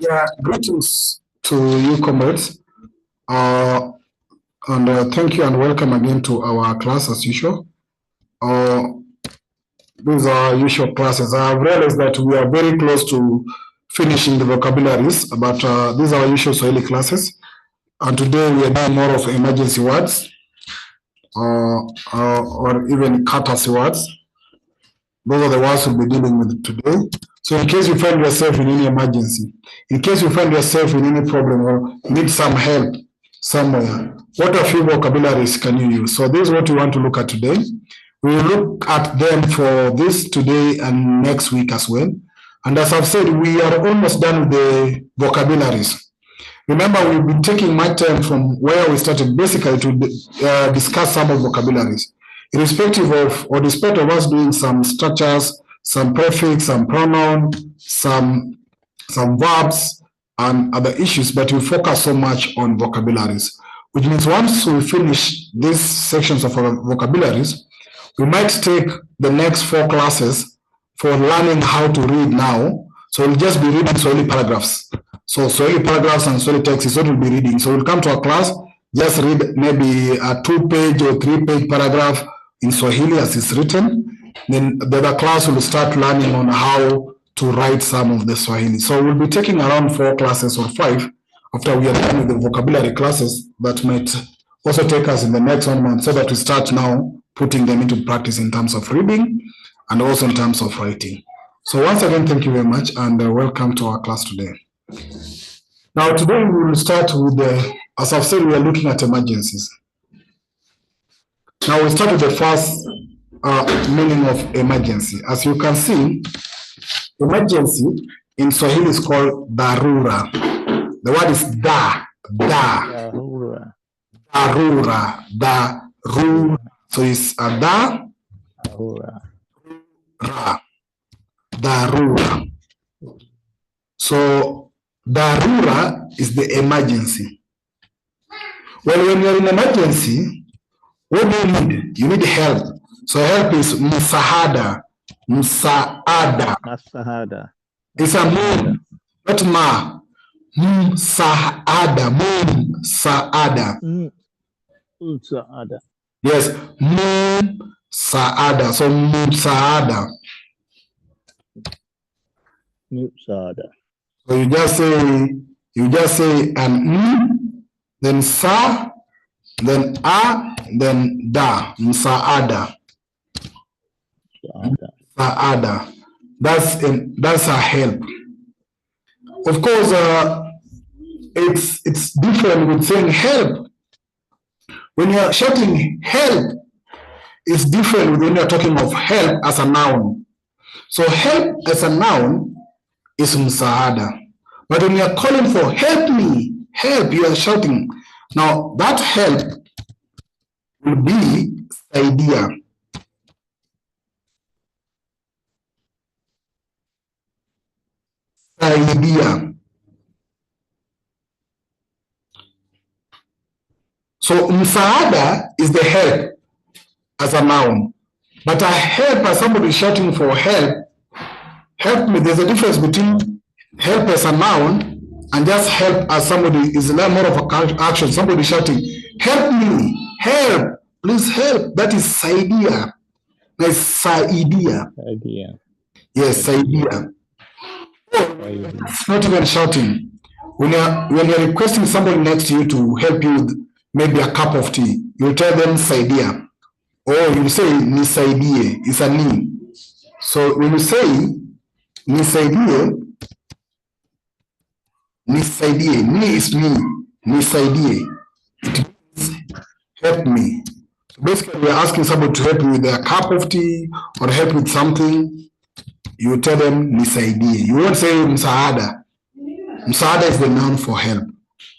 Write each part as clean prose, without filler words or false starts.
Yeah, greetings to you, comrades. Uh, and thank you and welcome again to our class as usual. Uh, these are usual classes. I've realized that we are very close to finishing the vocabularies, but these are our usual Swahili classes. And today we are doing more of emergency words or even courtesy words. Those are the words we'll be dealing with today. So in case you find yourself in any emergency, in case you find yourself in any problem or need some help somewhere, what a few vocabularies can you use? So this is what we want to look at today. We will look at them for this today and next week as well. And as I've said, we are almost done with the vocabularies. Remember, we've been taking my time from where we started basically to discuss some of vocabularies, irrespective of or despite of us doing some structures, some prefix, some pronoun, some verbs, and other issues, but we focus so much on vocabularies, which means once we finish these sections of our vocabularies, we might take the next 4 classes for learning how to read now. So we'll just be reading Swahili paragraphs. So Swahili paragraphs and Swahili text is what we'll be reading. So we'll come to a class, just read maybe a 2-page or 3-page paragraph in Swahili as it's written. Then the other class will start learning on how to write some of the Swahili. So we'll be taking around 4 classes or 5 after we are done with the vocabulary classes. That might also take us in the next 1 month so that we start now putting them into practice in terms of reading and also in terms of writing. So once again, thank you very much and welcome to our class today. Now today we will start with as I've said, we are looking at emergencies. Now we'll start with the first meaning of emergency. As you can see, emergency in Swahili is called dharura. The word is dharura. So it's a dharura. So dharura is the emergency. Well, when you're in emergency, what do you need? You need help. So help is msaada. It's a moon, not ma. Msaada. Yes, msaada. So msaada. So you just say an then sa, then a, then da. Msaada. That's a help. Of course, it's different with saying help. When you're shouting help, it's different when you're talking of help as a noun. So help as a noun is msaada. But when you're calling for help me, help, you are shouting. Now that help will be saidia. So msaada is the help as a noun. But a help as somebody shouting for help me, there's a difference between help as a noun and just help as somebody is more of a action. Somebody shouting, help me, help, please help. That is saidia. That's saidia. Yes, saidia. It's not even shouting. When you're requesting somebody next to you to help you with maybe a cup of tea, you tell them saidia. Or you say nisaidie, it's a ni. So when you say nisaidie, ni is me, nisaidie, it means help me. So basically, we're asking somebody to help you with a cup of tea or help with something. You tell them nisaidie. You won't say msaada. Msaada is the noun for help.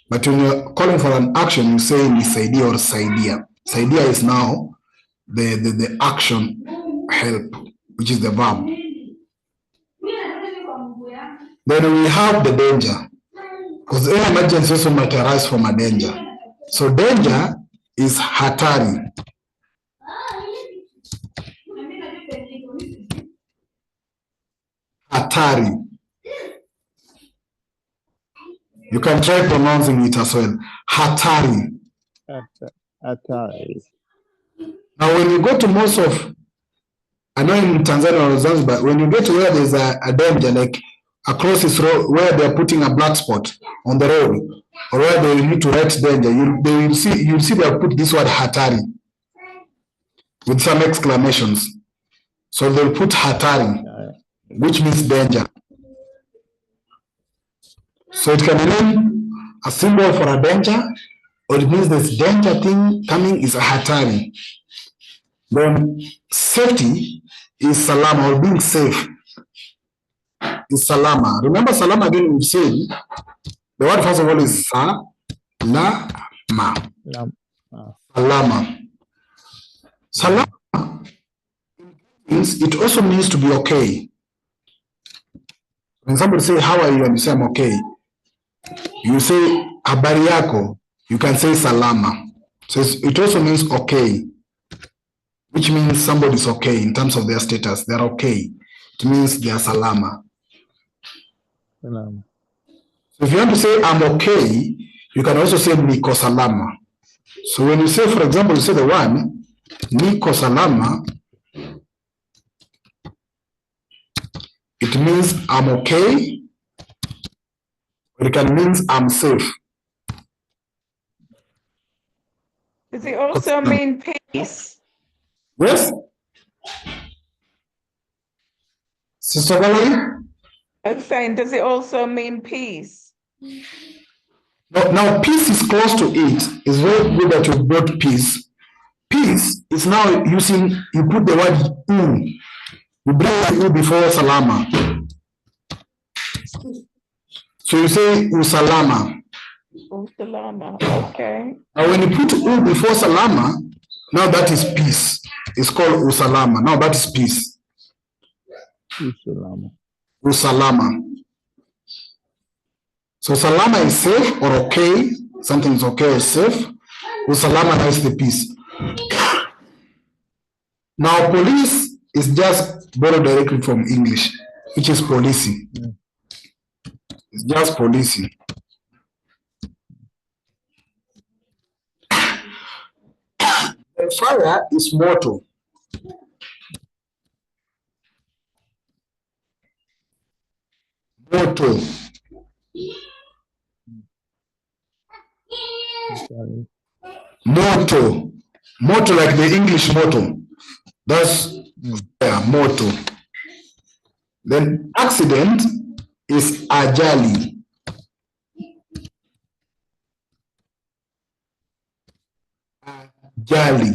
But when you're calling for an action, you say nisaidie or saidia. Saidia is now the action help, which is the verb. Then we have the danger, because any emergency also might arise from a danger. So danger is hatari. Hatari. You can try pronouncing it as well. Hatari. Hatari. Now, when you go to most of, I know in Tanzania or Zanzibar, when you get to where there's a danger, like across this road, where they're putting a black spot on the road, or where they need to write danger, you'll see they'll put this word hatari with some exclamations. So they'll put hatari, which means danger. So it can mean a symbol for a danger, or it means this danger thing coming is a hatari. Then safety is salama, or being safe is salama. Remember salama again, we've said the word first of all is salama. Salama. Salama means, it also means to be okay. When somebody say how are you and you say I'm okay, you say habari yako, you can say salama. So it also means okay, which means somebody's okay in terms of their status. They're okay. It means they are salama. Salama. So if you want to say I'm okay, you can also say niko salama. So when you say, for example, you say the one niko salama, it means I'm okay, or it can mean I'm safe. Does it also mean peace? Yes? Sister Valerie? I'm saying, does it also mean peace? Now, peace is close to it. It's very good that you brought peace. Peace is now using, you put the word u. You bring u before salama. So you say usalama. Usalama, okay. Now when you put u before salama, now that is peace. It's called usalama. Now that is peace. Usalama. Usalama. So salama is safe or okay. Something is okay or safe. Usalama is the peace. Now police is just borrowed directly from English, which is policing. It's just policing. And fire is mortal. Mortal. Mortal. Mortal like the English motto. That's motto. Then accident is ajali. Ajali.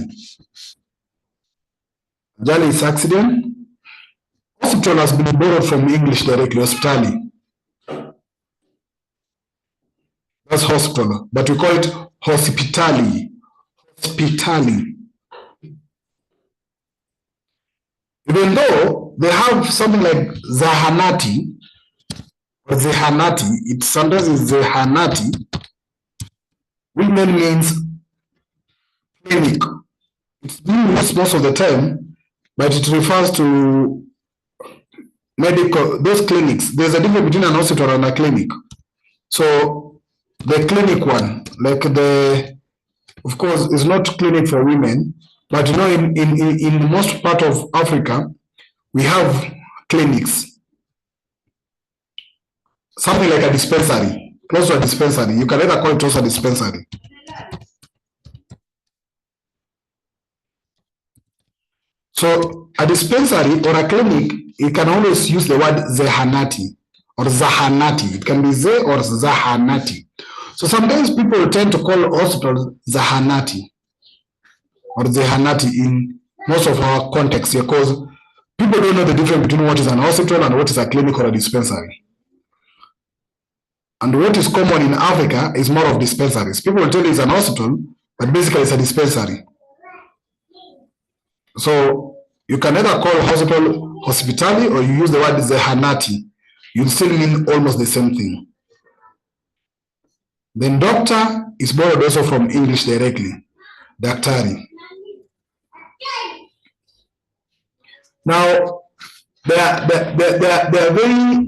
Ajali is accident. Hospital has been borrowed from English directly, hospitali. That's hospital, but we call it hospitali. Hospitali. Even though they have something like zahanati or zehanati, it sometimes is zehanati, which means clinic. It's being used most of the time, but it refers to medical, those clinics. There's a difference between an hospital and a clinic. So the clinic one, like of course, is not clinic for women, but you know, in most part of Africa, we have clinics. Something like a dispensary, close to a dispensary. You can either call it also a dispensary. So a dispensary or a clinic, you can always use the word zehanati or zahanati. It can be ze or zahanati. So sometimes people tend to call hospitals zahanati or zehanati in most of our contexts because people don't know the difference between what is an hospital and what is a clinic or a dispensary. And what is common in Africa is more of dispensaries. People will tell you it's an hospital, but basically it's a dispensary. So you can either call hospital hospitali or you use the word zehanati. You'll still mean almost the same thing. Then doctor is borrowed also from English directly. Daktari. Now, there are very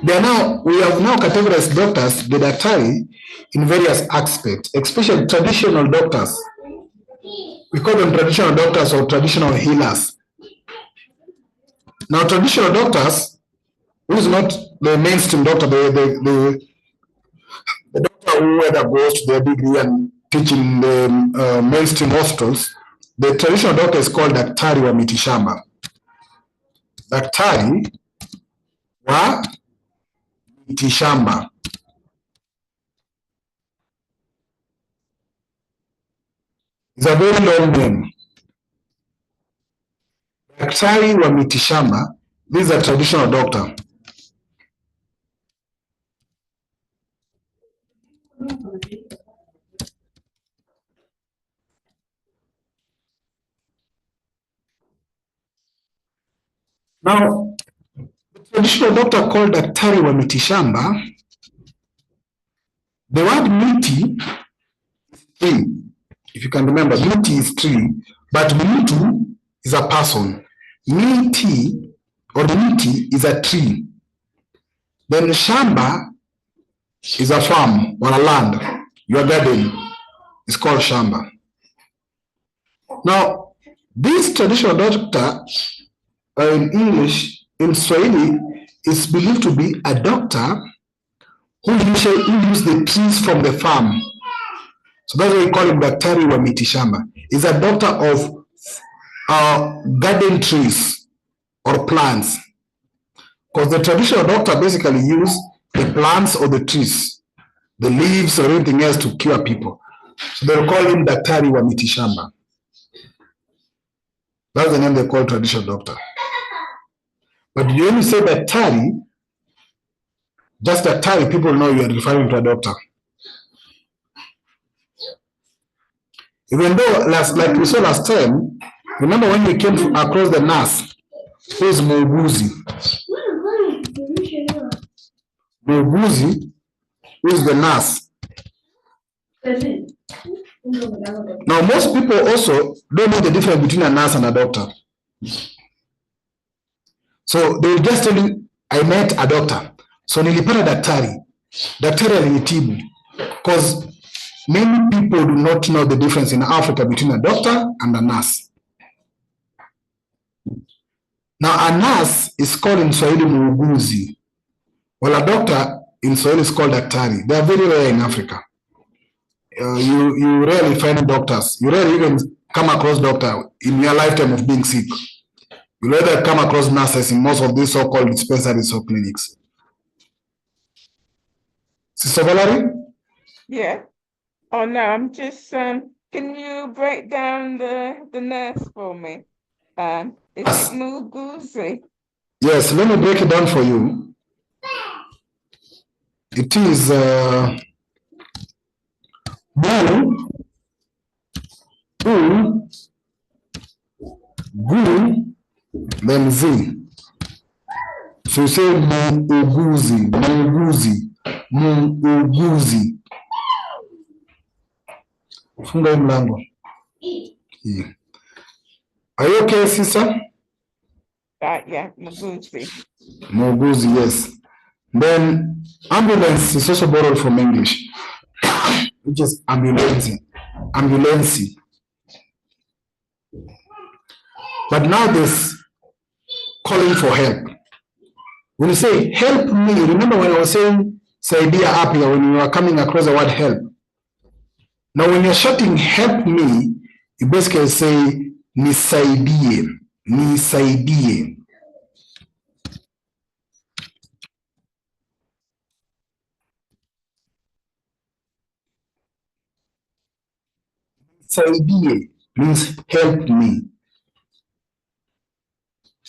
We have now categorized doctors, the daktari, in various aspects, especially traditional doctors. We call them traditional doctors or traditional healers. Now, traditional doctors, who is not the mainstream doctor, the doctor who either goes to their degree and teach in the mainstream hospitals, the traditional doctor is called daktari wa mitishamba. Daktari wa mitishamba. It's a very long name. Daktari wa mitishamba, this is a traditional doctor. Now, the traditional doctor called daktari wa mitishamba, the word miti is tree. If you can remember, miti is tree, but mtu is a person. Miti or miti is a tree. Then shamba is a farm or a land. Your garden is called shamba. Now, this traditional doctor in English, in Swahili, is believed to be a doctor who uses the trees from the farm. So that's why we call him daktari wa mitishamba. He's a doctor of garden trees or plants. Because the traditional doctor basically uses the plants or the trees, the leaves or anything else to cure people. So they'll call him daktari wa mitishamba. That's the name they call traditional doctor. But you only say daktari, just daktari, people know you are referring to a doctor. Even though, like we saw last time, remember when we came across the nurse, who is muuguzi. Muuguzi, who is the nurse. Now, most people also don't know the difference between a nurse and a doctor. So they will just tell you, I met a doctor. So nilipata daktari. Daktari alinitibu. Because many people do not know the difference in Africa between a doctor and a nurse. Now, a nurse is called in Swahili muuguzi, while a doctor in Swahili is called daktari. They are very rare in Africa. You rarely find doctors. You rarely even come across doctor in your lifetime of being sick. You rather come across nurses in most of these so-called dispensaries or clinics. Sister Valerie? Yeah. Oh no, I'm just can you break down the nurse for me? Is it muuguzi? Yes, let me break it down for you. It is gu, then z. So you say muuguzi, muuguzi, muuguzi. Funga mlango. Yeah. Are you okay, sister? Yeah, muuguzi. Muuguzi, yes. Then ambulance is also borrowed from English, which is ambulance. Ambulance. But now this calling for help. When you say help me, remember when I was saying saidia up here, when you are coming across the word help. Now when you're shouting help me, you basically say nisaidie, nisaidie. Nisaidie means help me.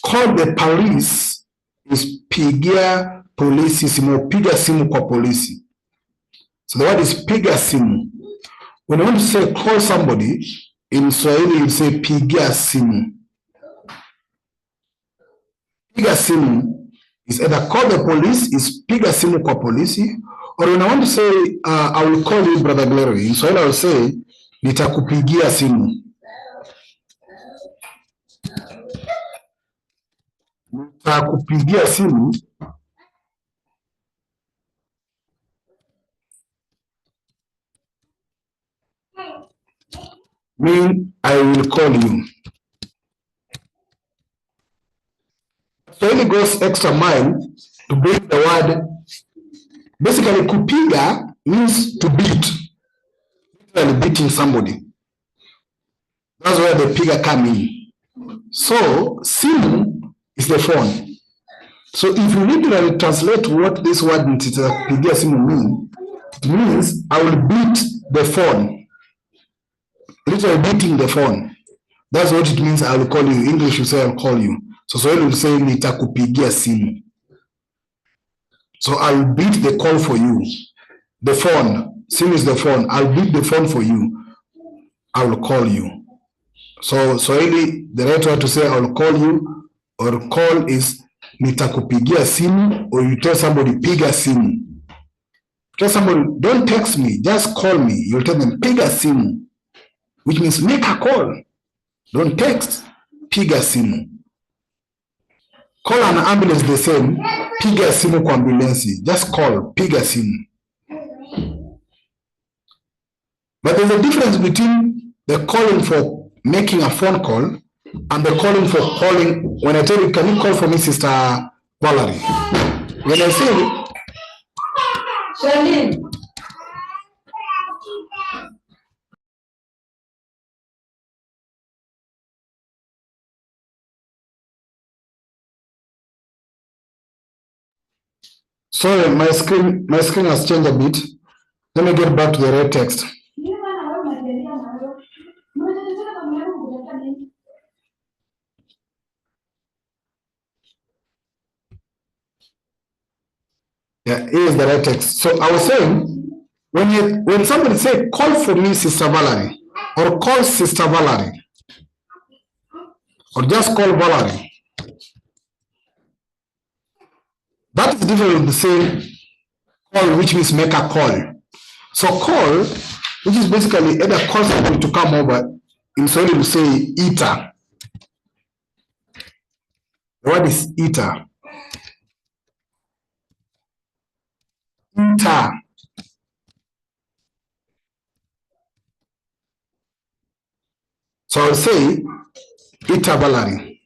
Call the police is pigia polisi simu, piga simu kwa polisi. So the word is piga simu. When you want to say call somebody, in Swahili you say pigia simu. Piga simu is either call the police, is piga simu kwa polisi, or when I want to say I will call you Brother Glory, in Swahili I will say nitakupigia simu. Nitakupigia simu mean I will call you. Swahili goes extra mile to bring the word. Basically, kupiga means to beat, literally beating somebody. That's where the piga come in. So, simu is the phone. So, if you literally translate what this word pigia simu means, it means I will beat the phone. Literally beating the phone. That's what it means. I will call you. English will say I'll call you. So Swahili will say nitakupigia simu. So I'll beat the call for you. The phone. Simu is the phone. I'll beat the phone for you. I will call you. So Swahili, the right word to say I'll call you or call is nitakupigia simu, or you tell somebody piga simu. Tell somebody, don't text me, just call me. You'll tell them piga simu, which means make a call. Don't text, piga simu. Call an ambulance the same, piga simu kwa ambulensi. Just call, piga simu. But there's a difference between the calling for making a phone call and the calling for calling. When I tell you, can you call for me, Sister Valerie? When I say, Charlene. Sorry, my screen has changed a bit. Let me get back to the red text. Yeah, here's the right text. So I was saying, when somebody say, call for me, Sister Valerie, or call Sister Valerie, or just call Valerie, that is different from the same call, which means make a call. So call, which is basically either call somebody to come over, in Swahili we say ita. The word is ita. Ita. So I'll say ita Valerie.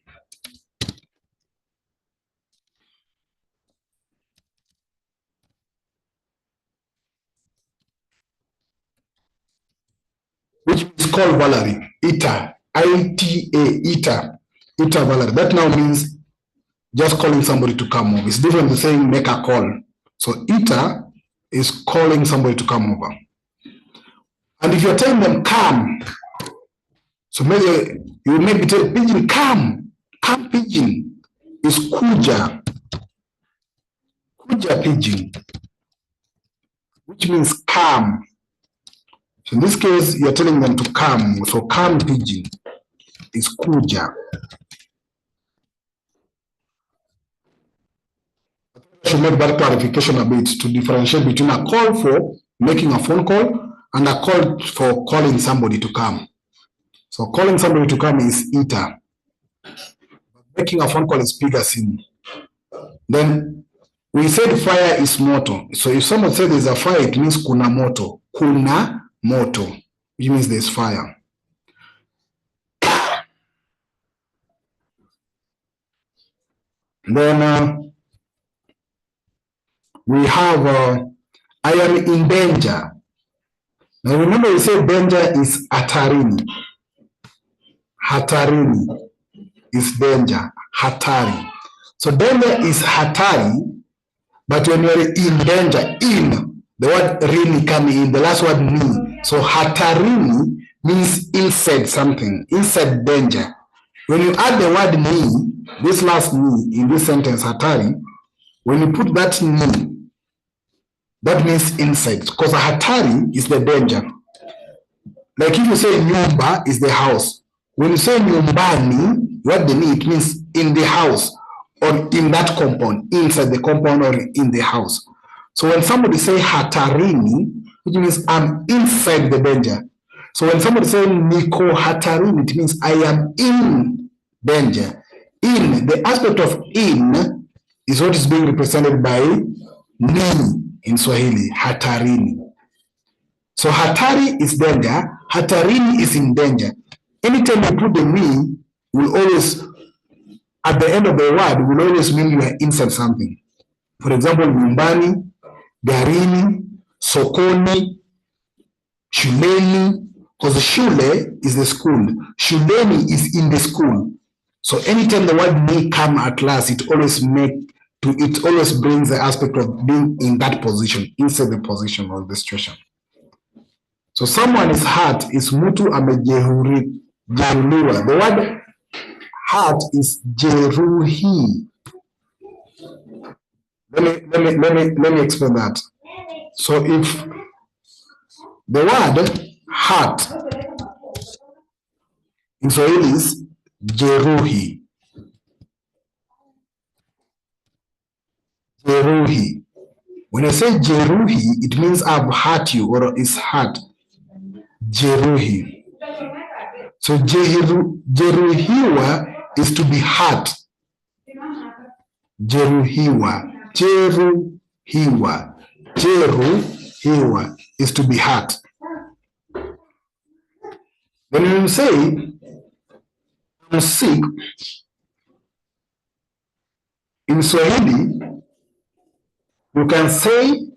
Which is called Valerie. Ita. I-T-A. Ita. Ita Valerie. That now means just calling somebody to come over. It's different than saying make a call. So ita is calling somebody to come over. And if you're telling them come, so maybe you maybe tell pigeon come. Come pigeon is kuja. Kuja pigeon, which means come. So in this case, you're telling them to come. So come pigeon is kuja. I should make that clarification a bit to differentiate between a call for making a phone call and a call for calling somebody to come. So calling somebody to come is ita. Making a phone call is piga simu. Then we said fire is moto. So if someone says there's a fire, it means kuna moto. Kuna moto, which means there's fire. Then we have I am in danger. Now remember we say danger is hatarini. Hatarini is danger. Hatari. So danger is hatari, but when you're in danger, in, the word rini coming in, the last word ni. So hatarini means inside something, inside danger. When you add the word ni, this last ni in this sentence, hatari, when you put that ni, that means inside, because a hatari is the danger. Like if you say nyumba is the house. When you say nyumbani, what the ni, it means in the house or in that compound, inside the compound or in the house. So when somebody say hatarini, which means I'm inside the danger. So when somebody say niko hatarini, it means I am in danger. In, the aspect of in is what is being represented by ni in Swahili, hatarini. So hatari is danger, hatarini is in danger. Anytime you put the me, will always, at the end of the word, will always mean you are inside something. For example, nyumbani, garini, sokoni, shuleni, because shule is the school. Shuleni is in the school. So anytime the word may come at last, it always brings the aspect of being in that position, inside the position or the situation. So someone is hurt is mutu amejeruhiwa. The word hurt is jeruhi. Let me explain that. So if the word hurt in Swahili is jeruhi. Jeruhi. When I say jeruhi, it means I've hurt you or is hurt. Jeruhi. So jeruhiwa is to be hurt. Jeruhiwa. Jeruhiwa. Jeruhiwa is to be hurt. When you say I'm sick, in Swahili, you can say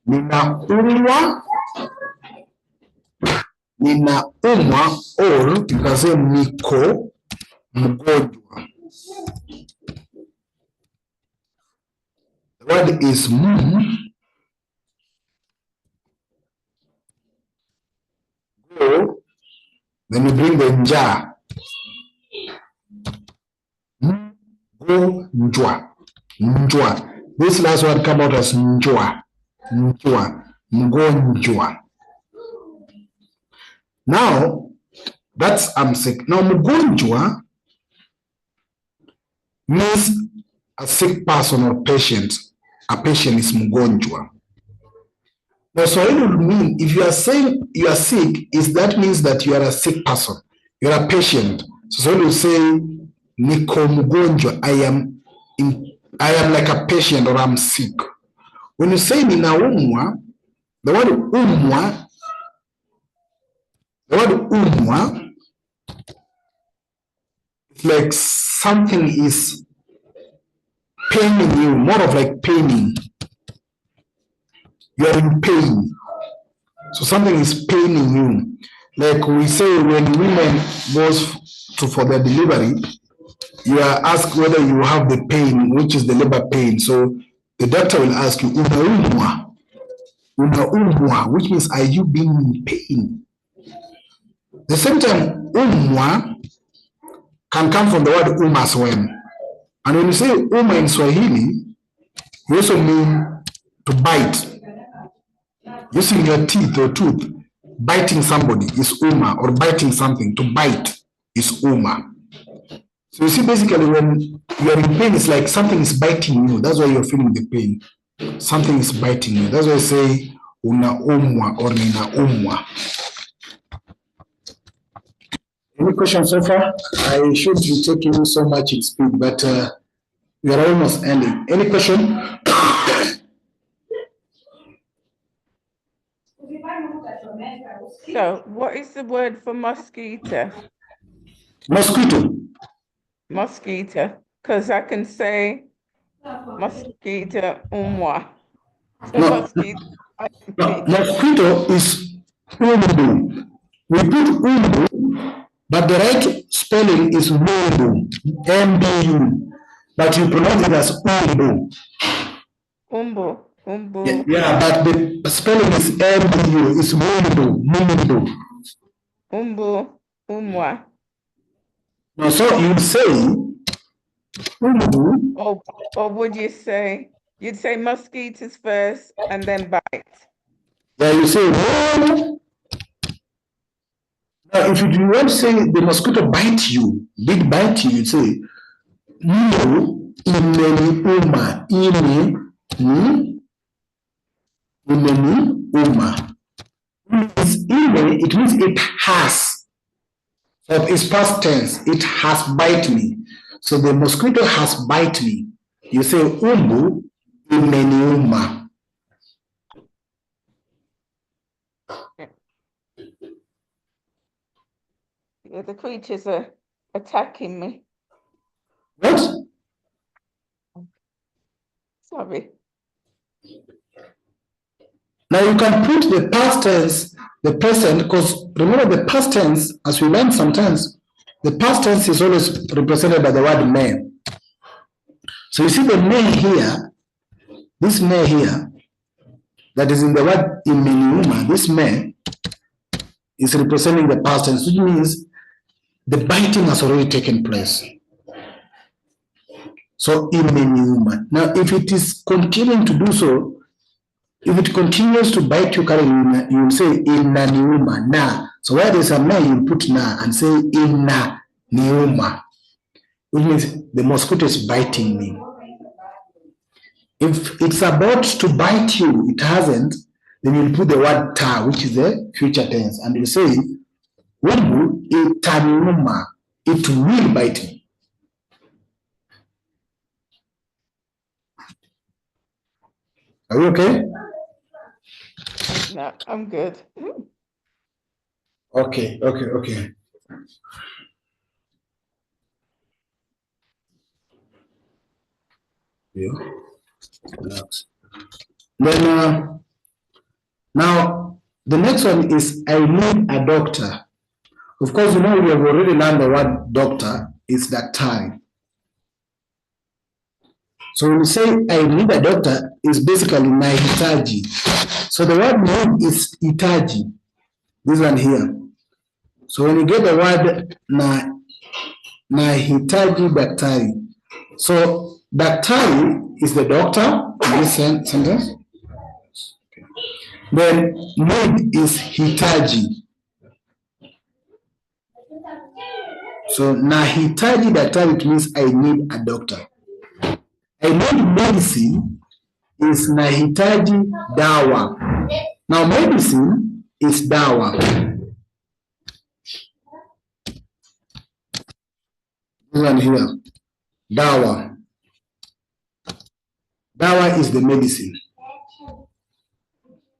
ninaumwa, or you can say niko mgonjwa. The word is go, then you bring the nja. Go njwa. Njwa. This last one come out as njwa. Njwa. Mgonjwa. Now, that's I'm sick. Now, mgonjwa means a sick person or patient. A patient is mgonjwa. Now, so it would mean if you are saying you are sick, that means that you are a sick person. You are a patient. So you say niko mgonjwa, I am like a patient or I'm sick. When you say ninaumwa, the word umwa is like something is paining you, more of like paining. You are in pain. So something is paining you. Like we say when women goes for their delivery, you are asked whether you have the pain, which is the labor pain. So the doctor will ask you, unaumwa, which means are you being in pain? The same time, umwa can come from the word as well. And when you say uma in Swahili, you also mean to bite. Using your teeth or tooth, biting somebody is uma, or biting something, to bite is uma. So you see, basically, when you are in pain, it's like something is biting you. That's why you're feeling the pain. Something is biting you. That's why I say una umwa or nina umwa. Any questions so far? I should be taking so much in speed, but we are almost ending. Any question? So, what is the word for mosquito? Mosquito. Mosquito, because I can say mosquito umwa. No, Mosquito. no, mosquito is umbu. We put umbu, but the right spelling is umbu, M-B-U, but you pronounce it as umbu. Umbu. Umbu. Yeah, but the spelling is M-B-U, it's umbu, umbu. Umbu. Umwa. No, so you'd say umbu. Or would you say, you'd say mosquitoes first and then bite? Yeah, you say umbu. Now, if you want to say the mosquito bite you, did bite you, you say, no, imeni uma, imeni uma. It means it has. So it's past tense, it has bite me. So the mosquito has bite me. You say, umbu, imeni uma. the creatures are attacking me. What? Sorry. Now you can put the past tense, the present, because remember the past tense, as we learned sometimes, the past tense is always represented by the word may. So you see the may here, this may here, that is in the word imeniuma, this may is representing the past tense, which means the biting has already taken place. So imeniuma. Now if it is continuing to do so, if it continues to bite you, you will say inaniuma, na. So where there's a na, you put na and say inaniuma, which means the mosquito is biting me. If it's about to bite you, it hasn't, then you'll put the word ta, which is the future tense, and you say, Wibu itaniuma, it will bite me. Are you okay? No, I'm good. Okay. Yeah. Relax. Then now the next one is I need a doctor. Of course, you know we have already learned the word doctor is daktari. So when we say I need a doctor, is basically nahitaji. So the word need is itaji. This one here. So when you get the word nahitaji daktari. So daktari is the doctor in this sentence. Then need is hitaji. So nahitaji daktari, it means I need a doctor. I need medicine is nahitaji dawa. Now medicine is dawa. This one here, dawa. Dawa is the medicine.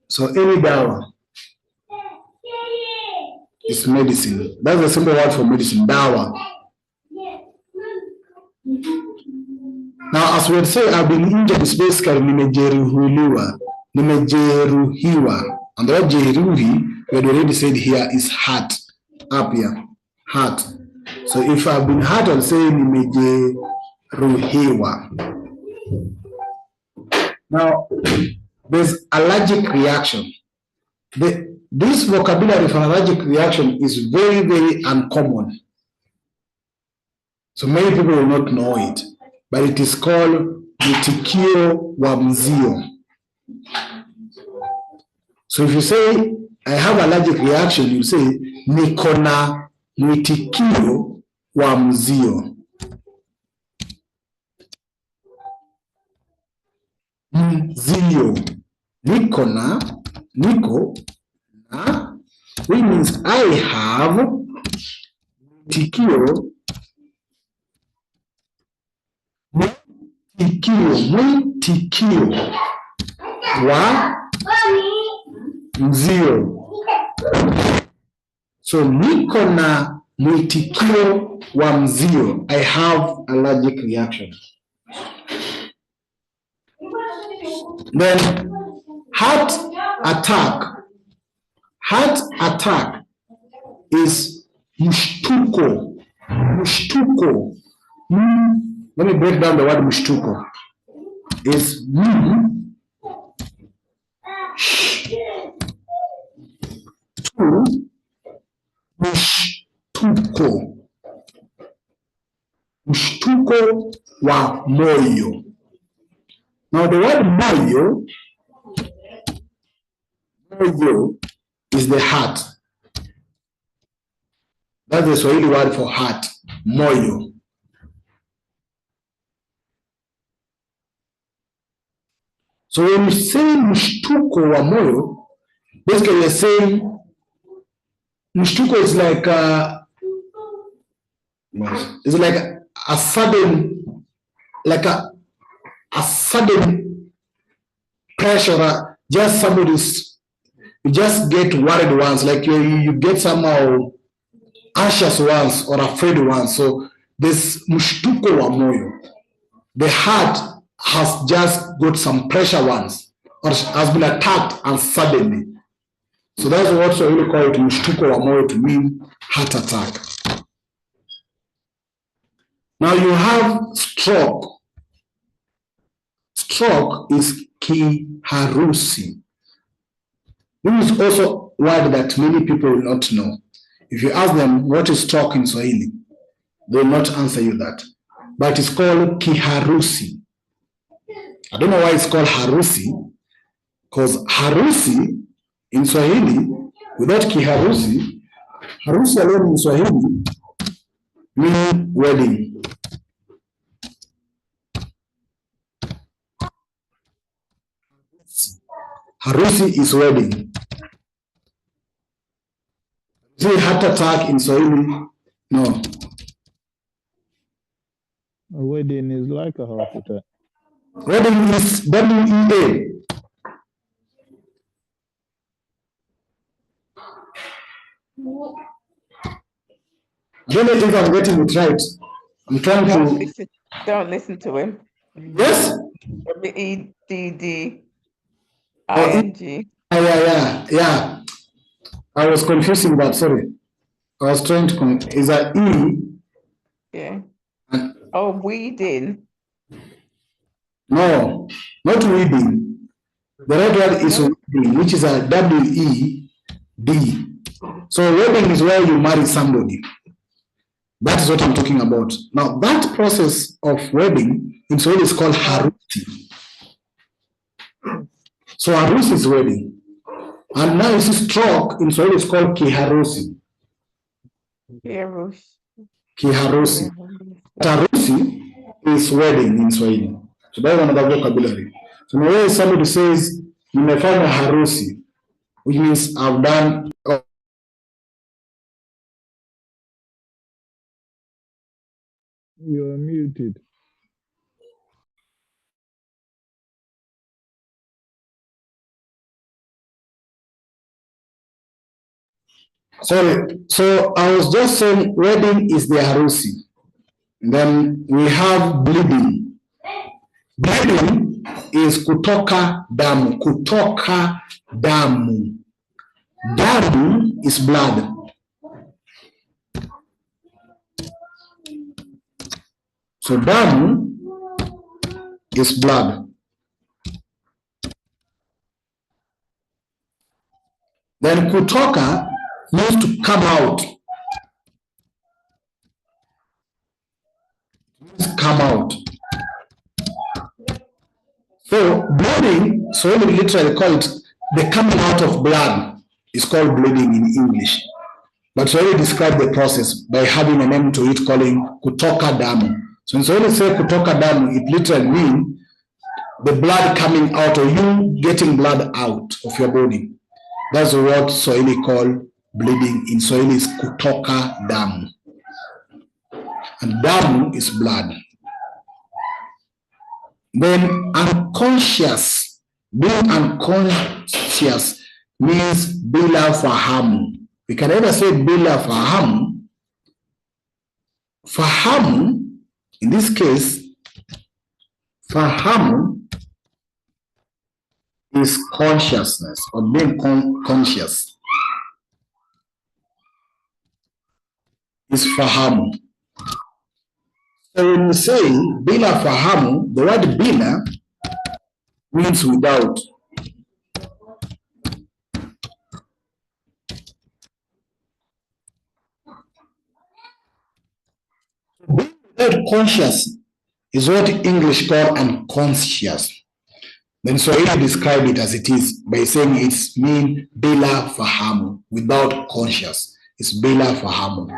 So any dawa is medicine. That's a simple word for medicine, dawa. Now, as we would say, I've been injured is basically nimejeruhiwa. And the word jeruhi, we had already said here, is hurt. Up here, hurt. So if I've been hurt, I'll say nimejeruhiwa. Now, there's allergic reaction. This vocabulary for allergic reaction is very, very uncommon. So many people will not know it, but it is called mwitikio wa mzio. So if you say, I have allergic reaction, you say, niko na mwitikio wa mzio. Mzio. Niko na, which means I have mwitikio wa mzio. So niko na mwitikio wa mzio. I have allergic reaction. Then heart attack. Heart attack is mshtuko. Mshtuko. Let me break down the word mshtuko. Is mshtuko. Mshtuko wa moyo. Now the word moyo is the heart. That's the Swahili word for heart, moyo. So when you say mshtuko wa moyo, basically you're saying mshtuko is like it's like a sudden, like a sudden pressure. Just somebody's, you just get worried once, like you get somehow anxious ones or afraid ones. So there's mshtuko wa moyo. The heart has just got some pressure ones or has been attacked and suddenly. So that's what we really call it mshtuko wa moyo, to mean heart attack. Now you have stroke. Stroke is kiharusi. This is also a word that many people will not know. If you ask them what is stroke in Swahili, they will not answer you that. But it's called kiharusi. I don't know why it's called harusi, because harusi in Swahili, without kiharusi, harusi alone in Swahili means wedding. Harusi is wedding. See, heart attack in Swahili, no. A wedding is like a heart attack. Wedding is W-E-A. I don't know if I'm getting it right. I'm trying to. Don't listen to him. Yes? W-E-D-D-I-N-G. Yeah. I was confusing that, sorry. I was trying to, is that E? Yeah. Oh, weeding. No, not weeding. The right word is wedding, which is a W-E-D. So wedding is where you marry somebody. That is what I'm talking about. Now, that process of wedding in Swahili is called harusi. So harusi is wedding. And now you see stroke in Swahili is called kiharusi. Kiharusi. Harusi is wedding in Swahili. So that's another vocabulary. So now when somebody says, nimefanya harusi, which means I've done. You are muted. Sorry, so I was just saying wedding is the harusi. Then we have bleeding. Bleeding is kutoka damu. Kutoka damu. Damu is blood. So damu is blood. Then kutoka means to come out. Come out. So bleeding, so we literally call it the coming out of blood is called bleeding in English. But so we describe the process by having a name to it calling kutoka damu. So when we say kutoka damu, it literally means the blood coming out or you getting blood out of your body. That's what Swahili call bleeding in Swahili is kutoka damu. And damu is blood. Then unconscious. Being unconscious means bila fahamu. We can either say bila fahamu. Fahamu, in this case, fahamu is consciousness or being conscious. Is fahamu. So when we say bila fahamu, the word bila means without. Without conscious is what English call unconscious. Then Swahili describe it as it is by saying it's mean bila fahamu, without conscious. It's bila fahamu.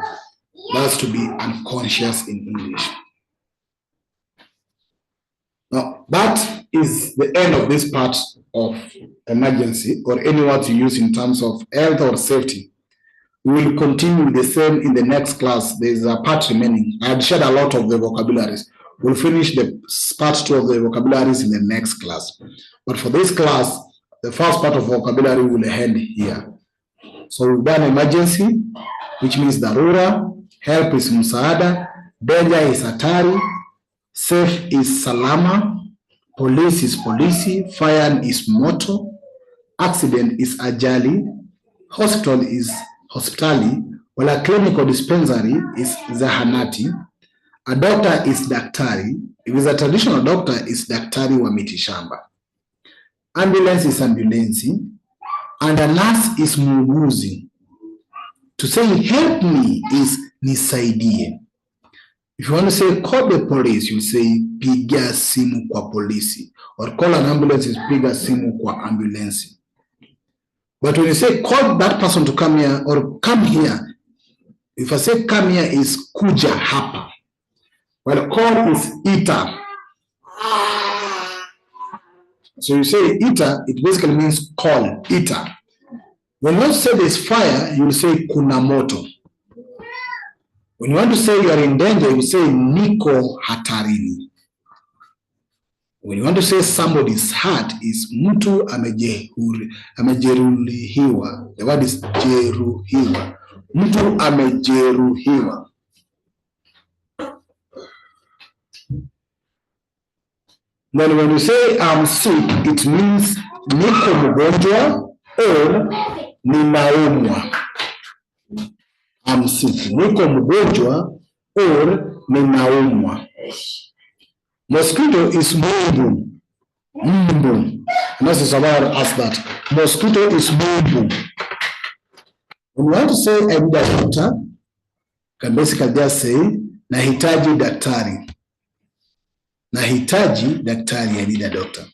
That's to be unconscious in English. Now, that is the end of this part of emergency or any word you use in terms of health or safety. We will continue the same in the next class. There is a part remaining. I had shared a lot of the vocabularies. We'll finish the part 2 of the vocabularies in the next class. But for this class, the first part of vocabulary will end here. So we've done emergency, which means dharura. Help is msaada. Danger is hatari. Safe is salama. Police is polisi. Fire is moto. Accident is ajali. Hospital is hospitali. While a clinical dispensary is zahanati. A doctor is daktari. If it's a traditional doctor, it's daktari wa mitishamba. Ambulance is ambulensi. And a nurse is muuguzi. To say help me is nisaidie. If you want to say call the police, you say piga simu kwa polisi. Or call an ambulance is piga simu kwa ambulensi. But when you say call that person to come here or come here, if I say come here is kuja hapa. Well, call is ita. So you say ita, it basically means call, ita. When you say there's fire, you will say kuna moto. When you want to say you are in danger, you say niko hatarini. When you want to say somebody's hurt, is mtu amejeruhiwa. The word is jeruhiwa. Mtu amejeruhiwa. Then when you say I'm sick, it means niko mgonjwa or ninaumwa. I'm sick. Niko mgonjwa or ninaumwa. Mosquito is mbu. Mbu. Unless it's about us that. Mosquito is mbu. When you want to say I need a doctor, you can basically just say nahitaji daktari. Nahitaji daktari, I need a doctor.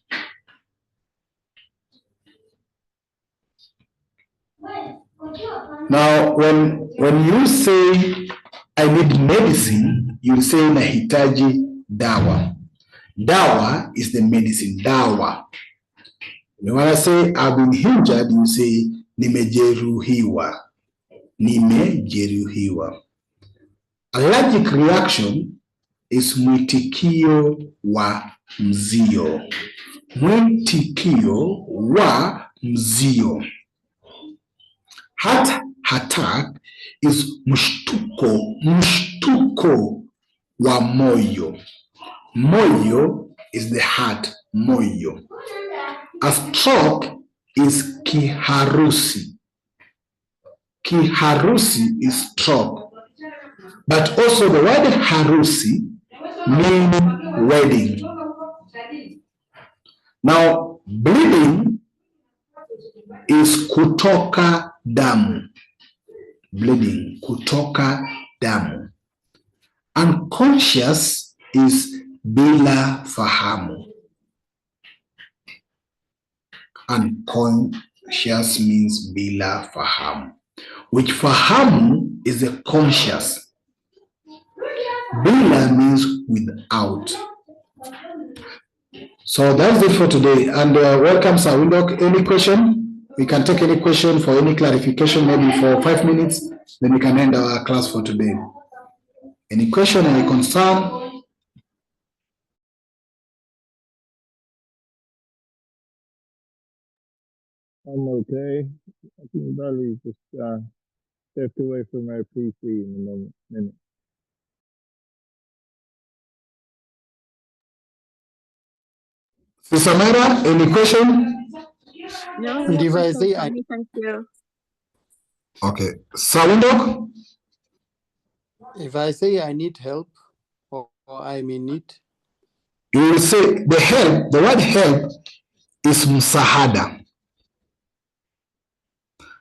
Now, when you say I need medicine, you say nahitaji dawa. Dawa is the medicine, dawa. When I say I've been injured, you say nimejeruhiwa. Nimejeruhiwa. Allergic reaction is mwitikio wa mzio. Mwitikio wa mzio. Heart attack is mshtuko wa moyo. Moyo is the heart, moyo. A stroke is kiharusi. Kiharusi is stroke. But also the word harusi means wedding. Now, bleeding is kutoka damu. Bleeding, kutoka damu. Unconscious is bila fahamu. Unconscious means bila fahamu, which fahamu is the conscious. Bila means without. So that's it for today. And welcome, Swahili. Any question? We can take any question for any clarification, maybe for 5 minutes. Then we can end our class for today. Any question, any concern? I'm okay. I think Dolly just stepped away from her PC in a minute. Samara, any question? No, And if I say thank you. Okay. Swahili? If I say I need help or I'm in need, You will say the help, the word help is msahada.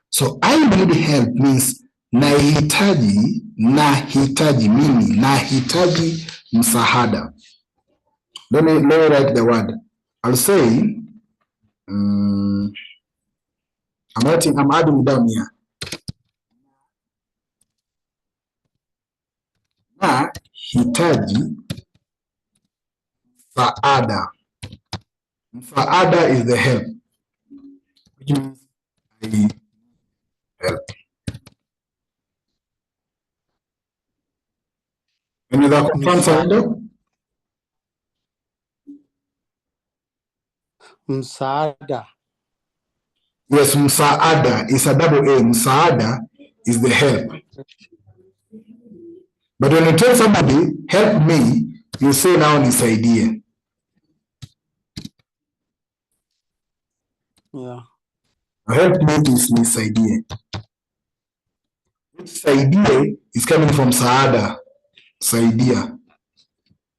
So I need help means nahitaji, mimi, nahitaji msahada. Let me write the word. I'll say, I'm adding down here. Nahitaji msaada. Msaada is the help, which means I help. Any other confirm? msaada. Yes, msaada is a double A. Msaada is the help. But when you tell somebody, help me, you say now nisaidie. Yeah. Help me is nisaidie. Saidie is coming from saada, saidia.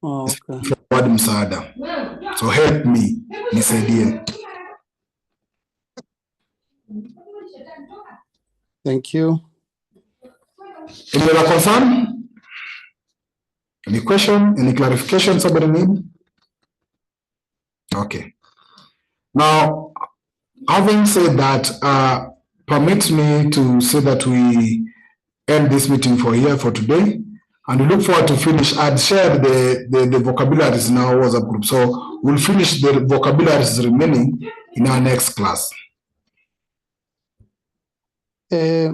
Oh, It's okay. from word msaada. So help me, nisaidie. Thank you. Any other concern? Any question? Any clarification somebody need? Okay. Now, having said that, permit me to say that we end this meeting for today, and we look forward to finish. I'd shared the vocabularies in our WhatsApp group, so we'll finish the vocabularies remaining in our next class. Uh,